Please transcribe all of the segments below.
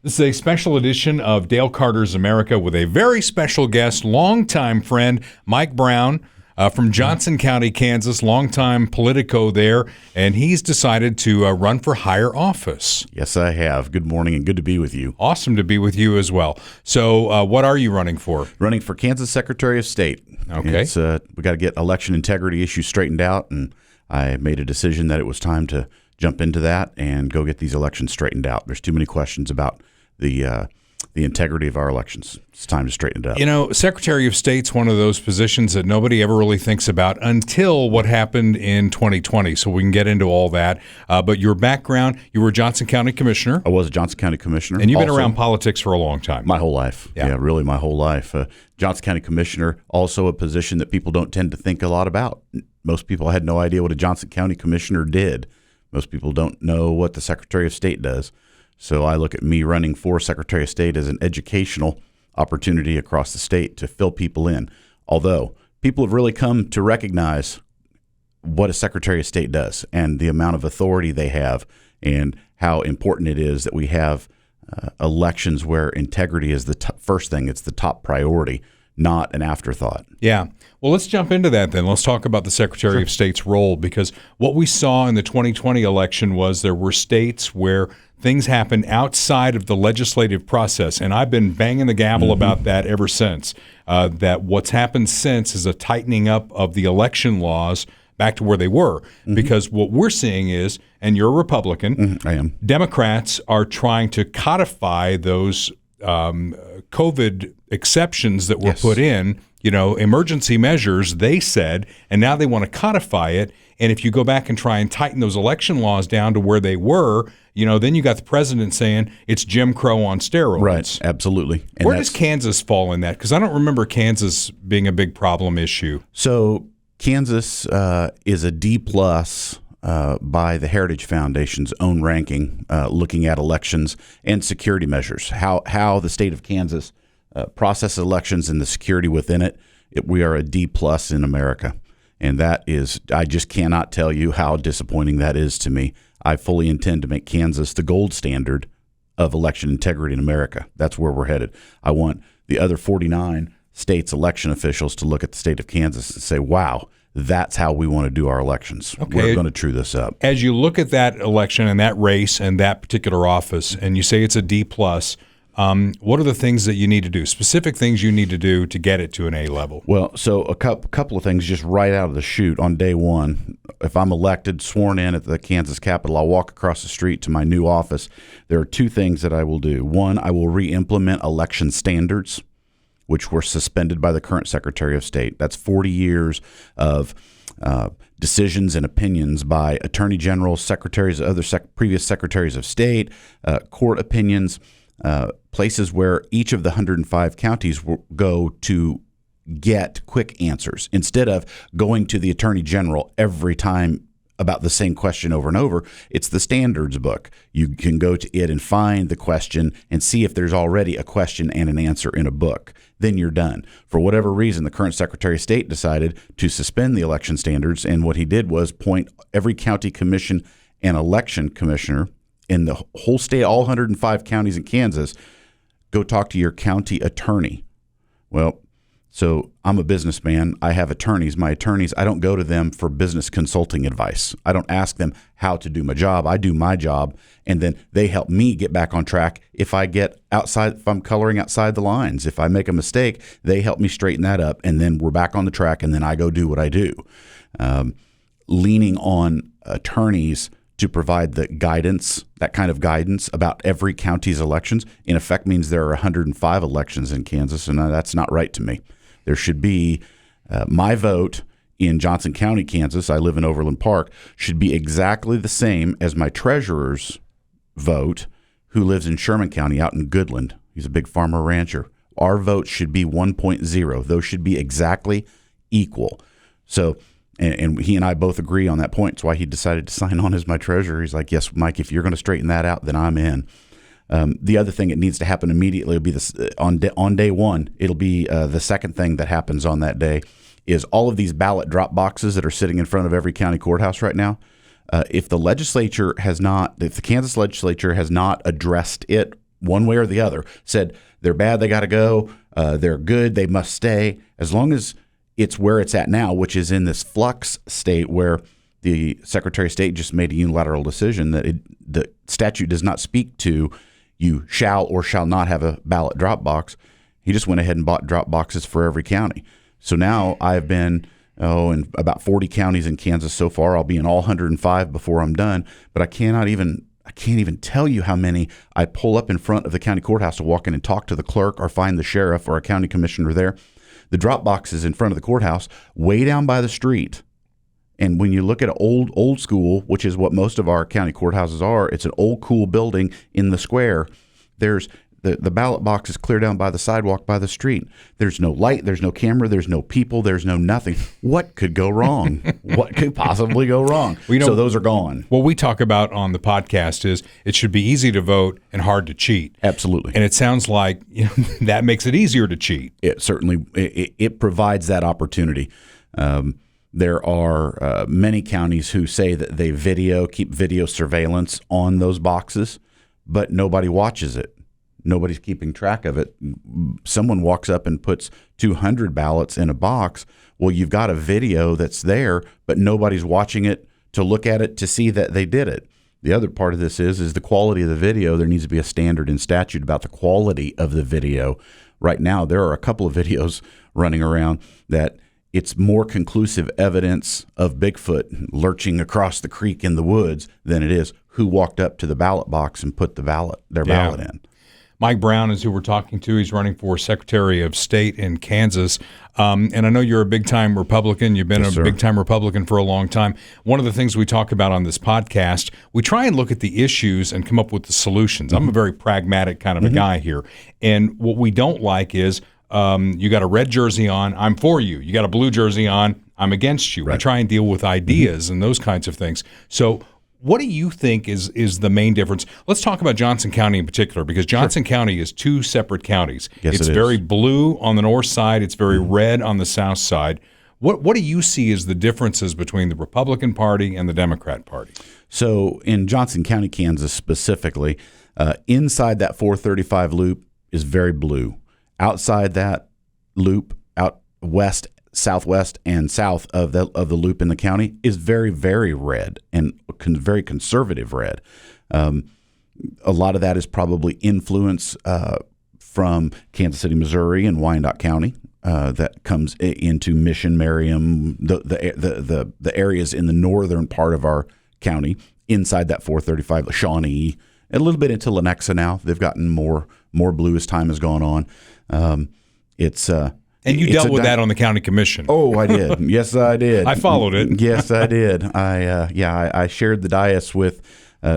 This is a special edition of Dale Carter's America with a very special guest, longtime friend, Mike Brown from Johnson County, Kansas, longtime Politico there, and he's decided to run for higher office. Yes, I have. Good morning and good to be with you. Awesome to be with you as well. So what are you running for? Running for Kansas Secretary of State. Okay. We got to get election integrity issues straightened out, and I made a decision that it was time to jump into that and go get these elections straightened out. There's too many questions about the integrity of our elections. It's time to straighten it up. You know, Secretary of State's one of those positions that nobody ever really thinks about until what happened in 2020. So we can get into all that. But your background, you were a Johnson County Commissioner. I was a Johnson County Commissioner. And you've been around politics for a long time. My whole life. Yeah, really my whole life. Johnson County Commissioner, also a position that people don't tend to think a lot about. Most people had no idea what a Johnson County Commissioner did. Most people don't know what the Secretary of State does. So I look at me running for Secretary of State as an educational opportunity across the state to fill people in. Although people have really come to recognize what a Secretary of State does and the amount of authority they have and how important it is that we have elections where integrity is the first thing. It's the top priority, not an afterthought. Yeah. Well, let's jump into that then. Let's talk about the Secretary of State's role, because what we saw in the 2020 election was there were states where things happened outside of the legislative process, and I've been banging the gavel about that ever since, that what's happened since is a tightening up of the election laws back to where they were, because what we're seeing is, and you're a Republican, I am. Democrats are trying to codify those COVID exceptions that were put in, emergency measures, they said, and now they want to codify it. And if you go back and try and tighten those election laws down to where they were, then you got the president saying it's Jim Crow on steroids. Right, absolutely. And where does Kansas fall in that? Because I don't remember Kansas being a big problem issue. So Kansas is a D+ by the Heritage Foundation's own ranking, looking at elections and security measures, how the state of Kansas processes elections and the security within it. We are a D+ in America. And that is, I just cannot tell you how disappointing that is to me. I fully intend to make Kansas the gold standard of election integrity in America. That's where we're headed. I want the other 49 states' election officials to look at the state of Kansas and say, wow, that's how we want to do our elections. Okay. We're going to true this up. As you look at that election and that race and that particular office, and you say it's a D+, what are the things that you need to do, specific things you need to do to get it to an A level? Well, so a couple of things just right out of the chute on day one. If I'm elected, sworn in at the Kansas Capitol, I'll walk across the street to my new office. There are two things that I will do. One, I will re-implement election standards, which were suspended by the current Secretary of State. That's 40 years of decisions and opinions by attorney generals, secretaries, other previous secretaries of state, court opinions, places where each of the 105 counties will go to get quick answers instead of going to the attorney general every time about the same question over and over. It's the standards book. You can go to it and find the question and see if there's already a question and an answer in a book. Then you're done. For whatever reason, the current Secretary of State decided to suspend the election standards, and what he did was point every county commission and election commissioner in the whole state, all 105 counties in Kansas, go talk to your county attorney. Well, so I'm a businessman. I have attorneys. My attorneys, I don't go to them for business consulting advice. I don't ask them how to do my job. I do my job, and then they help me get back on track. If I get outside, if I'm coloring outside the lines, if I make a mistake, they help me straighten that up, and then we're back on the track, and then I go do what I do. Leaning on attorneys to provide the guidance, that kind of guidance about every county's elections, in effect means there are 105 elections in Kansas, and that's not right to me. There should be my vote in Johnson County, Kansas, I live in Overland Park, should be exactly the same as my treasurer's vote, who lives in Sherman County out in Goodland. He's a big farmer rancher. Our vote should be 1.0. Those should be exactly equal. So, and he and I both agree on that point. That's why he decided to sign on as my treasurer. He's like, yes, Mike, if you're going to straighten that out, then I'm in. The other thing that needs to happen immediately will be this on day one. It'll be the second thing that happens on that day is all of these ballot drop boxes that are sitting in front of every county courthouse right now. If the Kansas legislature has not addressed it one way or the other, said they're bad, they got to go, they're good, they must stay, as long as it's where it's at now, which is in this flux state where the Secretary of State just made a unilateral decision that the statute does not speak to you shall or shall not have a ballot drop box. He just went ahead and bought drop boxes for every county. So now I've been in about 40 counties in Kansas so far. I'll be in all 105 before I'm done, but I can't even tell you how many I pull up in front of the county courthouse to walk in and talk to the clerk or find the sheriff or a county commissioner there. The drop box is in front of the courthouse, way down by the street. And when you look at old school, which is what most of our county courthouses are, it's an old cool building in the square. There's the ballot box is clear down by the sidewalk by the street. There's no light, there's no camera, there's no people, there's no nothing. What could go wrong? What could possibly go wrong? Well, so those are gone. What we talk about on the podcast is it should be easy to vote and hard to cheat. Absolutely. And it sounds like that makes it easier to cheat. It certainly it provides that opportunity. There are many counties who say that they keep video surveillance on those boxes, but nobody watches it. Nobody's keeping track of it. Someone walks up and puts 200 ballots in a box. Well, you've got a video that's there, but nobody's watching it to look at it to see that they did it. The other part of this is the quality of the video. There needs to be a standard in statute about the quality of the video. Right now, there are a couple of videos running around that it's more conclusive evidence of Bigfoot lurching across the creek in the woods than it is who walked up to the ballot box and put their ballot in. Mike Brown is who we're talking to. He's running for Secretary of State in Kansas. And I know you're a big-time Republican. You've been a big-time Republican for a long time. One of the things we talk about on this podcast, we try and look at the issues and come up with the solutions. I'm a very pragmatic kind of a guy here. And what we don't like is you got a red jersey on, I'm for you. You got a blue jersey on, I'm against you. Right. We try and deal with ideas and those kinds of things. So what do you think is the main difference? Let's talk about Johnson County in particular, because Johnson County is two separate counties. Yes, it's very blue on the north side. It's very red on the south side. What do you see as the differences between the Republican Party and the Democrat Party? So in Johnson County, Kansas specifically, inside that 435 loop is very blue. Outside that loop, out west, southwest, and south of the loop in the county is very, very red and very conservative red. A lot of that is probably influence from Kansas City, Missouri, and Wyandotte County that comes into Mission, Merriam, the areas in the northern part of our county inside that 435, Shawnee, a little bit into Lenexa now. They've gotten more blue as time has gone on. And you dealt with that on the county commission. Oh, I did. Yes, I did. I followed it. Yes, I did. I shared the dais with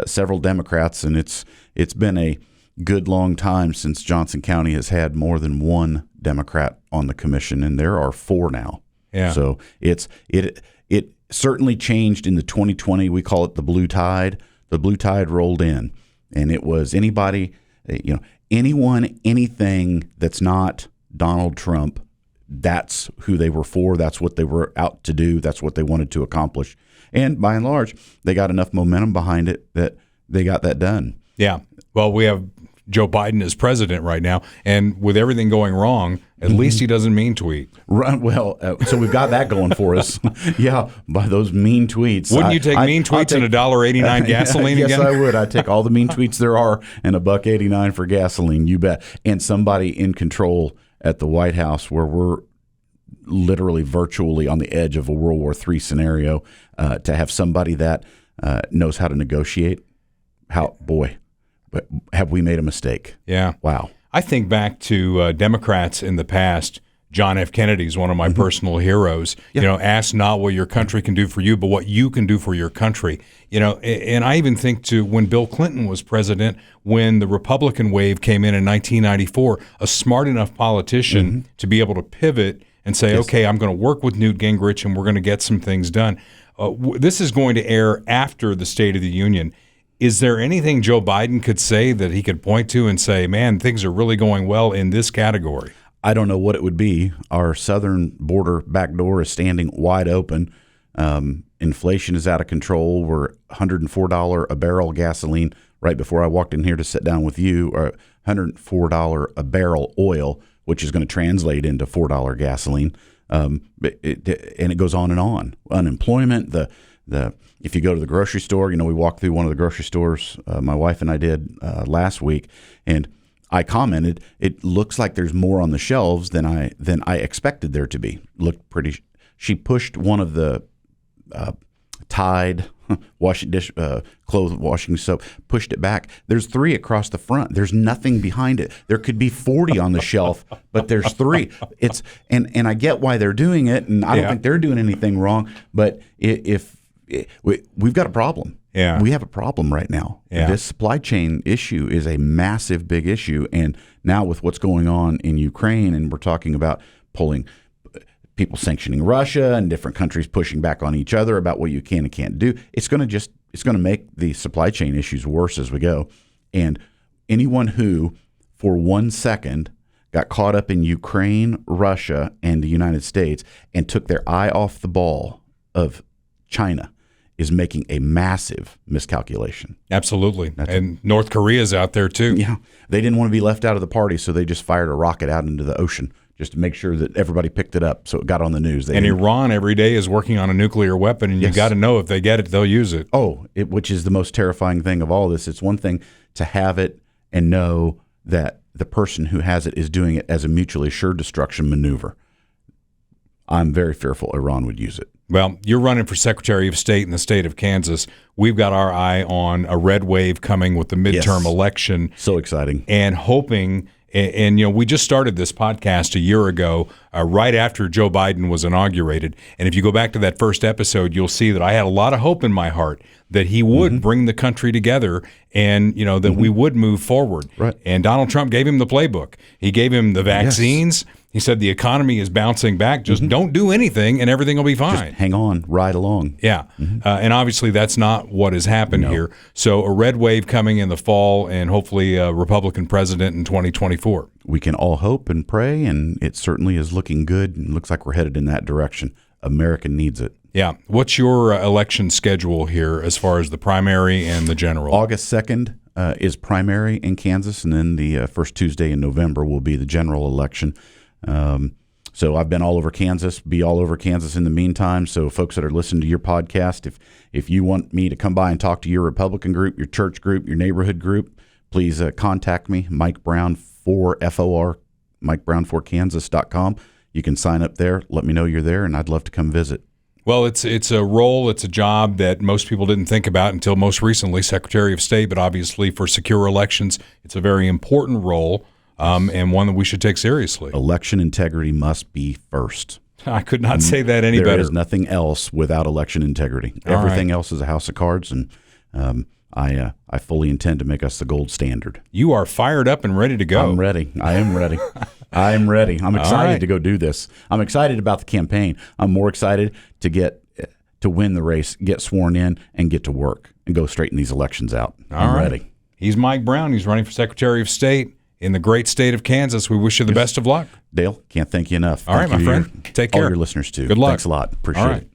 several Democrats, and it's been a good long time since Johnson County has had more than one Democrat on the commission, and there are 4 now. Yeah. So it certainly changed in the 2020. We call it the blue tide. The blue tide rolled in, and it was anybody, anyone, anything that's not Donald Trump. That's who they were for. That's what they were out to do. That's what they wanted to accomplish. And by and large, they got enough momentum behind it that they got that done. Yeah. Well, we have Joe Biden as president right now, and with everything going wrong, at least he doesn't mean tweet. Right. Well, so we've got that going for us. Yeah, by those mean tweets. Wouldn't you take mean tweets and $1.89 gasoline yes, again? Yes, I would. I'd take all the mean tweets there are and $1.89 for gasoline. You bet. And somebody in control at the White House, where we're literally virtually on the edge of a World War III scenario, to have somebody that knows how to negotiate. But have we made a mistake? Yeah. Wow. I think back to Democrats in the past. John F. Kennedy is one of my personal heroes. Yeah. Ask not what your country can do for you, but what you can do for your country. And I even think to when Bill Clinton was president, when the Republican wave came in 1994, a smart enough politician to be able to pivot and say, okay, I'm going to work with Newt Gingrich and we're going to get some things done. This is going to air after the State of the Union. Is there anything Joe Biden could say that he could point to and say, man, things are really going well in this category? I don't know what it would be. Our southern border back door is standing wide open. inflation is out of control. We're $104 a barrel gasoline right before I walked in here to sit down with you, or $104 a barrel oil, which is going to translate into $4 gasoline. And it goes on and on. Unemployment, if you go to the grocery store, we walked through one of the grocery stores, my wife and I did last week, and I commented, it looks like there's more on the shelves than I expected there to be. Looked pretty. She pushed one of the Tide clothes washing soap, pushed it back. There's 3 across the front. There's nothing behind it. There could be 40 on the shelf, but there's 3. And I get why they're doing it, and I don't think they're doing anything wrong. But we've got a problem. Yeah. We have a problem right now. Yeah. This supply chain issue is a massive, big issue. And now with what's going on in Ukraine, and we're talking about people sanctioning Russia and different countries pushing back on each other about what you can and can't do, it's going to make the supply chain issues worse as we go. And anyone who, for 1 second, got caught up in Ukraine, Russia, and the United States and took their eye off the ball of China is making a massive miscalculation. Absolutely. And North Korea's out there too. Yeah. They didn't want to be left out of the party, so they just fired a rocket out into the ocean just to make sure that everybody picked it up so it got on the news. And Iran every day is working on a nuclear weapon, and you got to know if they get it, they'll use it. Which is the most terrifying thing of all this. It's one thing to have it and know that the person who has it is doing it as a mutually assured destruction maneuver. I'm very fearful Iran would use it. Well, you're running for Secretary of State in the state of Kansas. We've got our eye on a red wave coming with the midterm election. So exciting. And hoping, and we just started this podcast a year ago, right after Joe Biden was inaugurated. And if you go back to that first episode, you'll see that I had a lot of hope in my heart that he would bring the country together and, that we would move forward. Right. And Donald Trump gave him the playbook. He gave him the vaccines. Yes. He said the economy is bouncing back. Just don't do anything and everything will be fine. Just hang on, ride along. Yeah. And obviously that's not what has happened here. So a red wave coming in the fall and hopefully a Republican president in 2024. We can all hope and pray, and it certainly is looking good and looks like we're headed in that direction. America needs it. Yeah. What's your election schedule here as far as the primary and the general? August 2nd is primary in Kansas, and then the first Tuesday in November will be the general election. So I've been all over Kansas, be all over Kansas in the meantime. So folks that are listening to your podcast, if you want me to come by and talk to your Republican group, your church group, your neighborhood group, please contact me, Mike Brown, FOR, MikeBrown4Kansas.com. You can sign up there. Let me know you're there, and I'd love to come visit. Well, it's a role, it's a job that most people didn't think about until most recently, Secretary of State, but obviously for secure elections, it's a very important role. And one that we should take seriously. Election integrity must be first. I could not say that any better. There is nothing else without election integrity. Everything else is a house of cards, and I fully intend to make us the gold standard. You are fired up and ready to go. I'm ready. I am ready. I am ready. I'm excited to go do this. I'm excited about the campaign. I'm more excited to win the race, get sworn in, and get to work and go straighten these elections out. I'm ready. He's Mike Brown. He's running for Secretary of State in the great state of Kansas. We wish you the best of luck. Dale, can't thank you enough. All right, my friend. Take care. All your listeners, too. Good luck. Thanks a lot. Appreciate it.